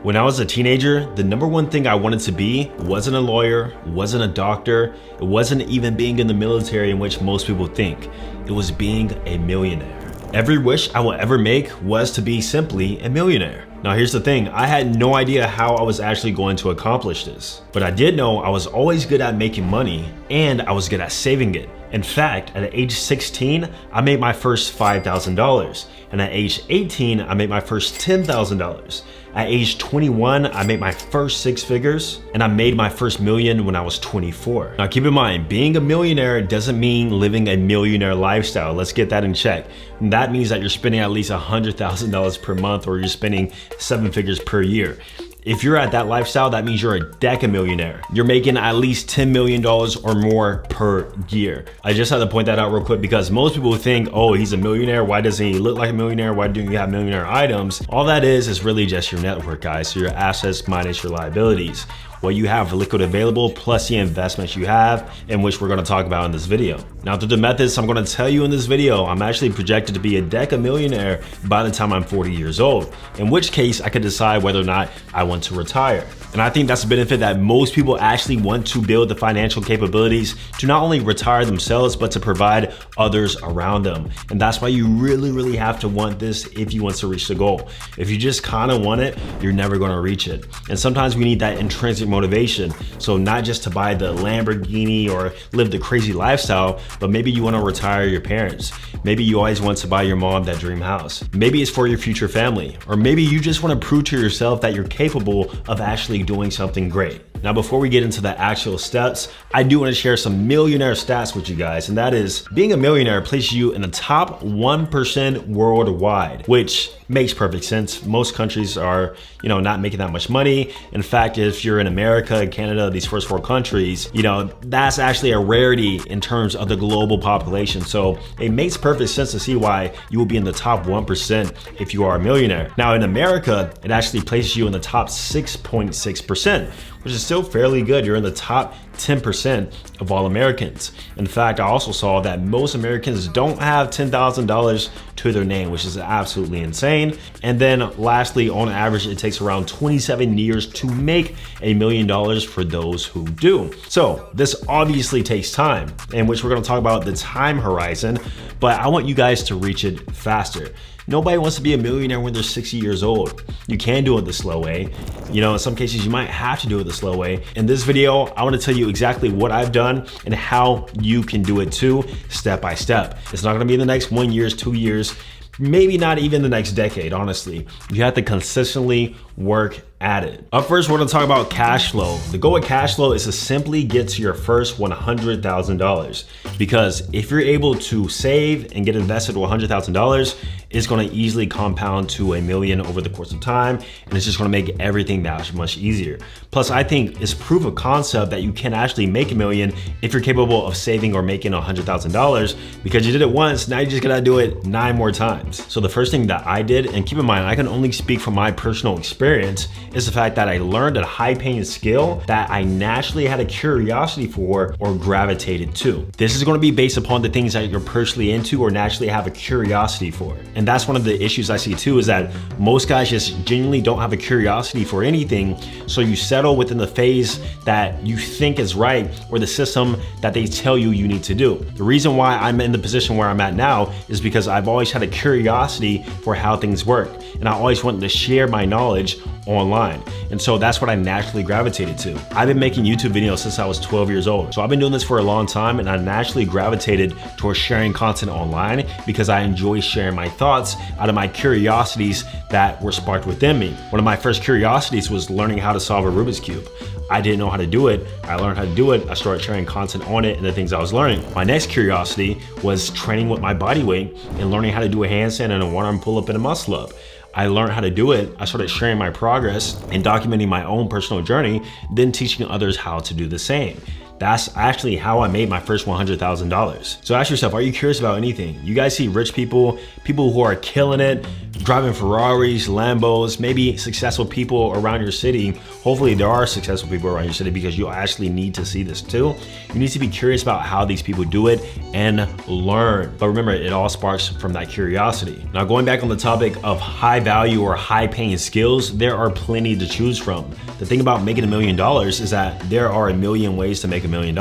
When I was a teenager, the number one thing I wanted to be wasn't a lawyer, wasn't a doctor, it wasn't even being in the military, in which most people think. It was being a millionaire. Every wish I will ever make was to be simply a millionaire. Now here's the thing, I had no idea how I was actually going to accomplish this. But I did know I was always good at making money and I was good at saving it. In fact, at age 16, I made my first $5,000. And at age 18, I made my first $10,000. At age 21, I made my first six figures, and I made my first million when I was 24. Now keep in mind, being a millionaire doesn't mean living a millionaire lifestyle. Let's get that in check. And that means that you're spending at least $100,000 per month, or you're spending 7 figures per year. If you're at that lifestyle, that means you're a decamillionaire. You're making at least $10 million or more per year. I just had to point that out real quick because most people think, oh, he's a millionaire. Why doesn't he look like a millionaire? Why don't you have millionaire items? All that is really just your network, guys. So your assets minus your liabilities. What you have liquid available plus the investments you have, in which we're gonna talk about in this video. Now through the methods I'm gonna tell you in this video, I'm actually projected to be a decamillionaire by the time I'm 40 years old, in which case I could decide whether or not I want to retire. And I think that's a benefit that most people actually want to build the financial capabilities to not only retire themselves, but to provide others around them. And that's why you really have to want this if you want to reach the goal. If you just kind of want it, you're never gonna reach it. And sometimes we need that intrinsic motivation. So not just to buy the Lamborghini or live the crazy lifestyle, but maybe you wanna retire your parents. Maybe you always want to buy your mom that dream house. Maybe it's for your future family. Or maybe you just wanna prove to yourself that you're capable of actually doing something great. Now, before we get into the actual steps, I do want to share some millionaire stats with you guys, and that is being a millionaire places you in the top 1% worldwide, which makes perfect sense. Most countries are, not making that much money. In fact, if you're in America, Canada, these first 4 countries, that's actually a rarity in terms of the global population. So it makes perfect sense to see why you will be in the top 1% if you are a millionaire. Now in America, it actually places you in the top 6.6%, which is still fairly good. You're in the top 10% of all Americans. In fact, I also saw that most Americans don't have $10,000 to their name, which is absolutely insane. And then lastly, on average, it takes around 27 years to make $1 million for those who do. So this obviously takes time, in which we're gonna talk about the time horizon, but I want you guys to reach it faster. Nobody wants to be a millionaire when they're 60 years old. You can do it the slow way. In some cases you might have to do it the slow way. In this video, I want to tell you exactly what I've done and how you can do it too, step by step. It's not going to be in the next 1 year, 2 years, maybe not even the next decade, honestly. You have to consistently work at it. Up first, we're gonna talk about cash flow. The goal with cash flow is to simply get to your first $100,000. Because if you're able to save and get invested with $100,000, it's gonna easily compound to $1 million over the course of time. And it's just gonna make everything that much easier. Plus, I think it's proof of concept that you can actually make $1 million if you're capable of saving or making $100,000, because you did it once, now you just gotta do it 9 more times. So the first thing that I did, and keep in mind, I can only speak from my personal experience, is the fact that I learned a high-paying skill that I naturally had a curiosity for or gravitated to. This is going to be based upon the things that you're personally into or naturally have a curiosity for. And that's one of the issues I see too, is that most guys just genuinely don't have a curiosity for anything. So you settle within the phase that you think is right or the system that they tell you you need to do. The reason why I'm in the position where I'm at now is because I've always had a curiosity for how things work. And I always wanted to share my knowledge online. And so that's what I naturally gravitated to. I've been making YouTube videos since I was 12 years old. So I've been doing this for a long time, and I naturally gravitated towards sharing content online because I enjoy sharing my thoughts out of my curiosities that were sparked within me. One of my first curiosities was learning how to solve a Rubik's Cube. I didn't know how to do it. I learned how to do it. I started sharing content on it and the things I was learning. My next curiosity was training with my body weight and learning how to do a handstand and a one-arm pull-up and a muscle up. I learned how to do it. I started sharing my progress and documenting my own personal journey, then teaching others how to do the same. That's actually how I made my first $100,000. So ask yourself, are you curious about anything? You guys see rich people, people who are killing it, driving Ferraris, Lambos, maybe successful people around your city. Hopefully there are successful people around your city, because you'll actually need to see this too. You need to be curious about how these people do it and learn. But remember, it all sparks from that curiosity. Now, going back on the topic of high value or high paying skills, there are plenty to choose from. The thing about making $1 million is that there are a million ways to make $1 million.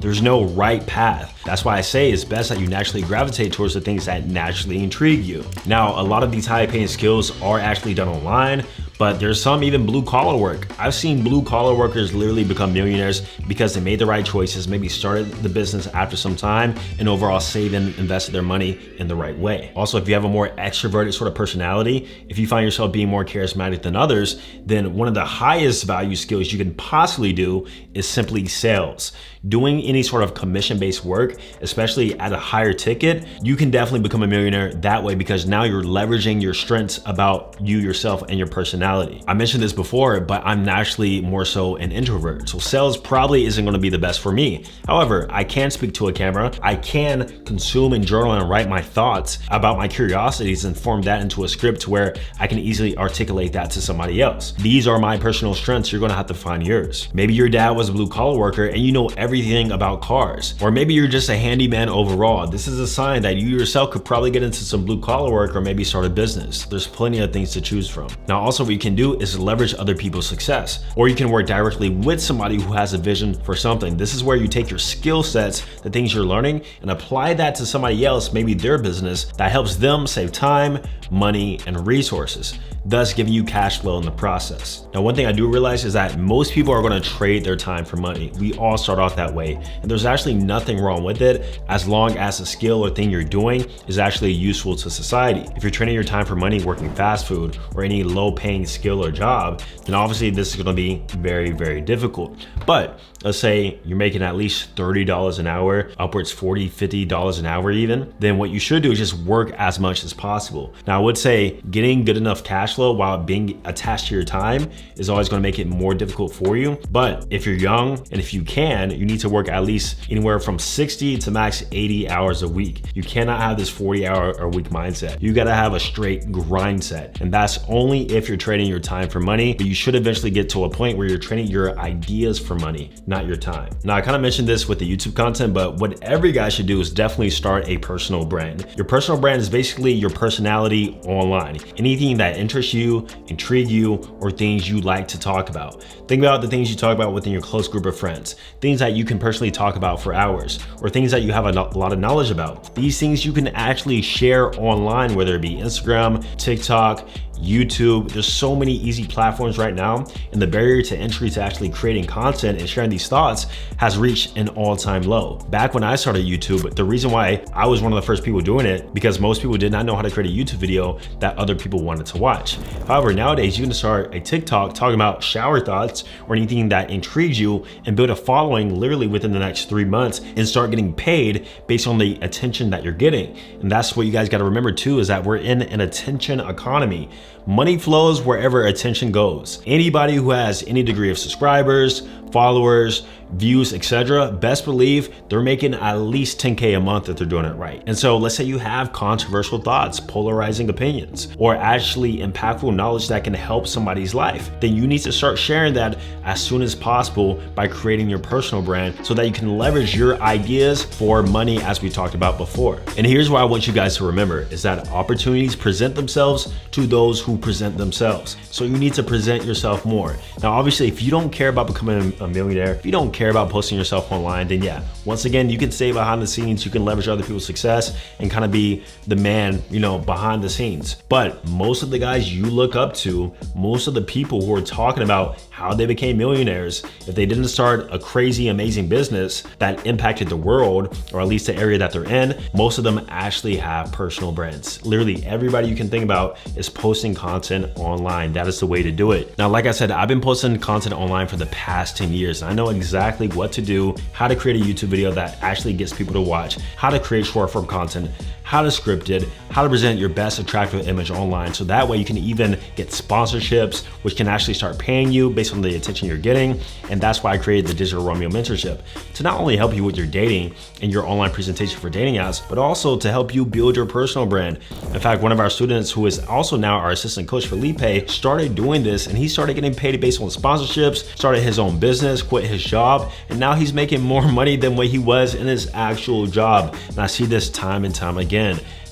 There's no right path. That's why I say it's best that you naturally gravitate towards the things that naturally intrigue you. Now, a lot of these high paying skills are actually done online, but there's some even blue collar work. I've seen blue collar workers literally become millionaires because they made the right choices, maybe started the business after some time, and overall saved and invested their money in the right way. Also, if you have a more extroverted sort of personality, if you find yourself being more charismatic than others, then one of the highest value skills you can possibly do is simply sales. Doing any sort of commission-based work, especially at a higher ticket, you can definitely become a millionaire that way, because now you're leveraging your strengths about you yourself and your personality. I mentioned this before, but I'm naturally more so an introvert, so sales probably isn't going to be the best for me. However, I can speak to a camera, I can consume and journal and write my thoughts about my curiosities and form that into a script where I can easily articulate that to somebody else. These are my personal strengths. You're going to have to find yours. Maybe your dad was a blue collar worker and you know everything about cars, or maybe you're just a handyman overall. This is a sign that you yourself could probably get into some blue collar work or maybe start a business. There's plenty of things to choose from. Now, also what you can do is leverage other people's success, or you can work directly with somebody who has a vision for something. This is where you take your skill sets, the things you're learning, and apply that to somebody else, maybe their business, that helps them save time, money, and resources, thus giving you cash flow in the process. Now, one thing I do realize is that most people are going to trade their time for money. We all start off that way, and there's actually nothing wrong with it as long as the skill or thing you're doing is actually useful to society. If you're trading your time for money working fast food or any low paying skill or job, then obviously this is going to be very, very difficult. But let's say you're making at least $30 an hour, upwards $40, $50 an hour even, then what you should do is just work as much as possible. Now, I would say getting good enough cash flow while being attached to your time is always going to make it more difficult for you. But if you're young and if you can, you need to work at least anywhere from 60 to max 80 hours a week. You cannot have this 40-hour a week mindset. You got to have a straight grind set. And that's only if you're trading your time for money, but you should eventually get to a point where you're trading your ideas for money, not your time. Now, I kind of mentioned this with the YouTube content, but what every guy should do is definitely start a personal brand. Your personal brand is basically your personality online. Anything that interests you, intrigue you, or things you like to talk about. Think about the things you talk about within your close group of friends, things that you can personally talk about for hours, or things that you have a lot of knowledge about. These things you can actually share online, whether it be Instagram, TikTok, YouTube. There's so many easy platforms right now, and the barrier to entry to actually creating content and sharing these thoughts has reached an all-time low. Back when I started YouTube, the reason why I was one of the first people doing it, because most people did not know how to create a YouTube video that other people wanted to watch. However, nowadays you can start a TikTok talking about shower thoughts or anything that intrigues you and build a following literally within the next 3 months and start getting paid based on the attention that you're getting. And that's what you guys got to remember too, is that we're in an attention economy. Money flows wherever attention goes. Anybody who has any degree of subscribers, followers, views, etc., best believe they're making at least 10K a month if they're doing it right. And so let's say you have controversial thoughts, polarizing opinions, or actually impactful knowledge that can help somebody's life. Then you need to start sharing that as soon as possible by creating your personal brand so that you can leverage your ideas for money, as we talked about before. And here's what I want you guys to remember is that opportunities present themselves to those who present themselves. So you need to present yourself more. Now, obviously, if you don't care about becoming a millionaire, if you don't care about posting yourself online, then yeah, once again, you can stay behind the scenes, you can leverage other people's success and kind of be the man, behind the scenes. But most of the guys you look up to, most of the people who are talking about how they became millionaires, if they didn't start a crazy, amazing business that impacted the world, or at least the area that they're in, most of them actually have personal brands. Literally everybody you can think about is posting content online. That is the way to do it. Now, like I said, I've been posting content online for the past 10 years. I know exactly what to do, how to create a YouTube video that actually gets people to watch, how to create short form content, how to script it, how to present your best attractive image online. So that way you can even get sponsorships, which can actually start paying you based on the attention you're getting. And that's why I created the Digital Romeo Mentorship, to not only help you with your dating and your online presentation for dating apps, but also to help you build your personal brand. In fact, one of our students, who is also now our assistant coach, Felipe, started doing this, and he started getting paid based on sponsorships, started his own business, quit his job, and now he's making more money than what he was in his actual job. And I see this time and time again.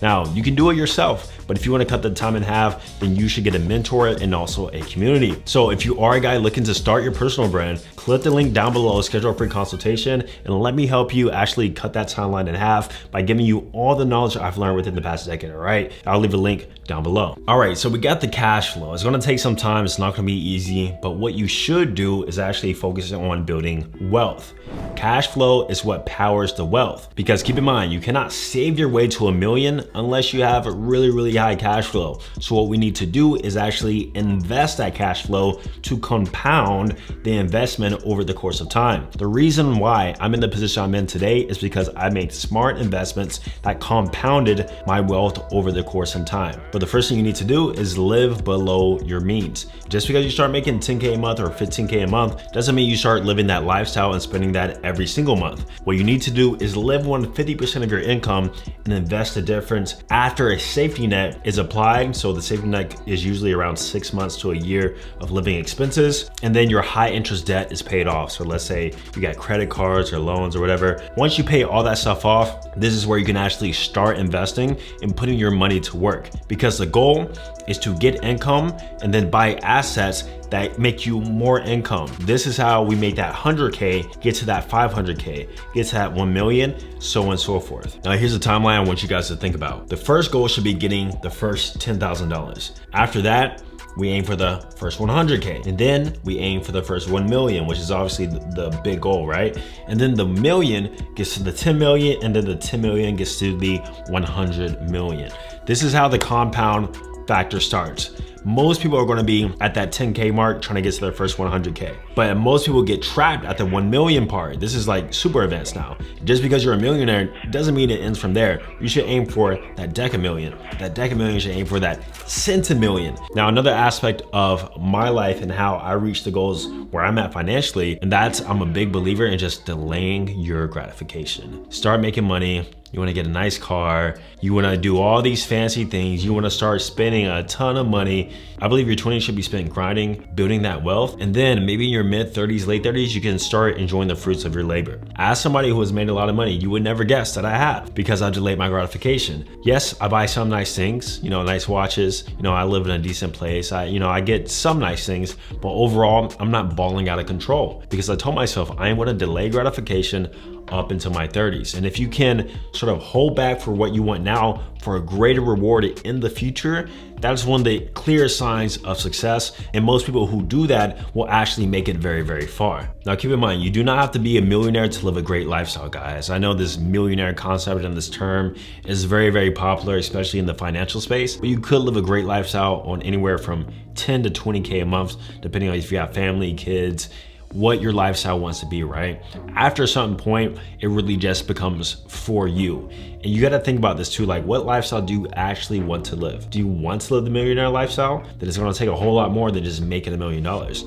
Now, you can do it yourself, but if you want to cut the time in half, then you should get a mentor and also a community. So if you are a guy looking to start your personal brand, click the link down below, schedule a free consultation, and let me help you actually cut that timeline in half by giving you all the knowledge I've learned within the past decade, all right? I'll leave a link down below. All right, so we got the cash flow. It's gonna take some time, it's not gonna be easy, but what you should do is actually focus on building wealth. Cash flow is what powers the wealth, because keep in mind, you cannot save your way to $1 million unless you have a really high cash flow. So what we need to do is actually invest that cash flow to compound the investment over the course of time. The reason why I'm in the position I'm in today is because I made smart investments that compounded my wealth over the course of time. But the first thing you need to do is live below your means. Just because you start making 10K a month or 15K a month doesn't mean you start living that lifestyle and spending that every single month. What you need to do is live on 50% of your income and invest the difference after a safety net is applied. So the safety net is usually around 6 months to a year of living expenses, and then your high interest debt is paid off. So let's say you got credit cards or loans or whatever. Once you pay all that stuff off, this is where you can actually start investing and putting your money to work, because the goal is to get income and then buy assets that make you more income. This is how we make that 100K get to that 500K, get to that 1 million, so on and so forth. Now here's a timeline I want you guys to think about. The first goal should be getting the first $10,000. After that, we aim for the first 100K, and then we aim for the first 1 million, which is obviously the big goal, right? And then the million gets to the 10 million, and then the 10 million gets to the 100 million. This is how the compound factor starts. Most people are going to be at that 10K mark trying to get to their first 100K, but most people get trapped at the 1 million part. This is like super advanced now. Just because you're a millionaire doesn't mean it ends from there. You should aim for that decamillion. That decamillion should aim for that centimillion. Now, another aspect of my life and how I reach the goals where I'm at financially, and that's, I'm a big believer in just delaying your gratification. Start making money. You wanna get a nice car, you wanna do all these fancy things, you wanna start spending a ton of money. I believe your 20s should be spent grinding, building that wealth, and then maybe in your mid 30s, late 30s, you can start enjoying the fruits of your labor. As somebody who has made a lot of money, you would never guess that I have, because I delayed my gratification. Yes, I buy some nice things, nice watches, I live in a decent place, I get some nice things, but overall, I'm not balling out of control, because I told myself I am gonna delay gratification up into my 30s. And if you can sort of hold back for what you want now for a greater reward in the future, that's one of the clear signs of success. And most people who do that will actually make it very far. Now, keep in mind, you do not have to be a millionaire to live a great lifestyle, guys. I know this millionaire concept and this term is very popular, especially in the financial space, but you could live a great lifestyle on anywhere from 10 to 20K a month, depending on if you have family, kids, what your lifestyle wants to be, right? After a certain point, it really just becomes for you. And you got to think about this too, like, what lifestyle do you actually want to live? Do you want to live the millionaire lifestyle that is going to take a whole lot more than just making $1 million?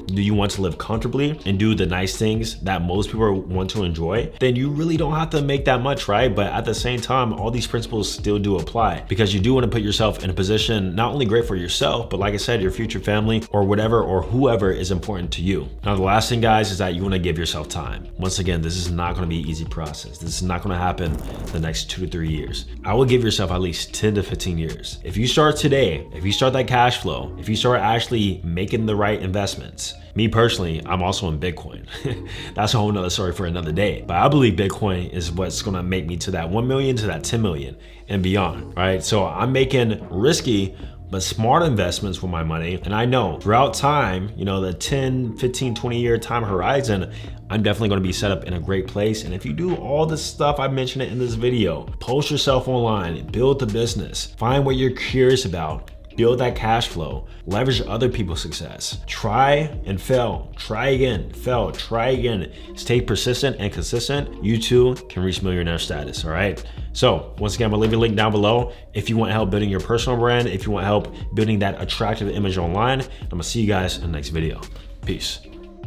Do you want to live comfortably and do the nice things that most people want to enjoy? Then you really don't have to make that much, right? But at the same time, all these principles still do apply, because you do want to put yourself in a position not only great for yourself, but like I said, your future family or whatever or whoever is important to you. Now, the last thing, guys, is that you want to give yourself time. Once again, this is not going to be an easy process. This is not going to happen the next 2 to 3 years. I will give yourself at least 10 to 15 years. If you start today, if you start that cash flow, if you start actually making the right investments. Me personally, I'm also in Bitcoin. That's a whole nother story for another day. But I believe Bitcoin is what's gonna make me to that 1 million, to that 10 million and beyond, right? So I'm making risky but smart investments with my money. And I know throughout time, the 10, 15, 20 year time horizon, I'm definitely gonna be set up in a great place. And if you do all the stuff I mentioned in this video, post yourself online, build the business, find what you're curious about, build that cash flow, leverage other people's success. Try and fail, try again, fail, try again. Stay persistent and consistent. You too can reach millionaire status, all right? So once again, I'm gonna leave a link down below if you want help building your personal brand, if you want help building that attractive image online. I'm gonna see you guys in the next video. Peace.